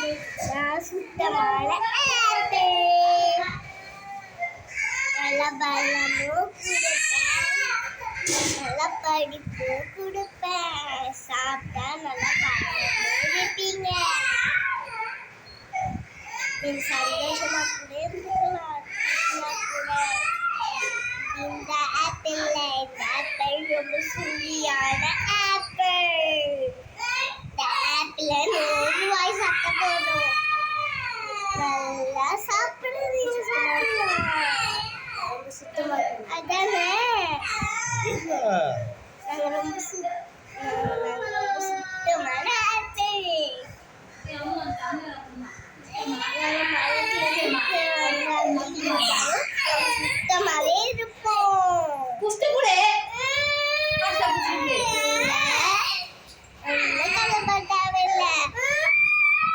நான் சுத்தமான ஆப்பிள். நல்ல பலமும் கொடுப்பேன், நல்ல படிப்பு கொடுப்பேன். சாப்பிட்டா நல்ல பலமும் இருப்பீங்க. நீங்க சந்தோஷமா கூட இருந்துக்கலாம். இந்த ஆப்பிள் ரொம்ப சுவையான ஆப்பிள். இந்த ஆப்பிள 100 ரூபாய் சாப்பிட்ட போதும். நல்லா சாப்பிடுறீங்க. ரொம்ப சுத்தமா அதானே. நாங்க ரொம்ப சுத்தமான ஆப்பிள்.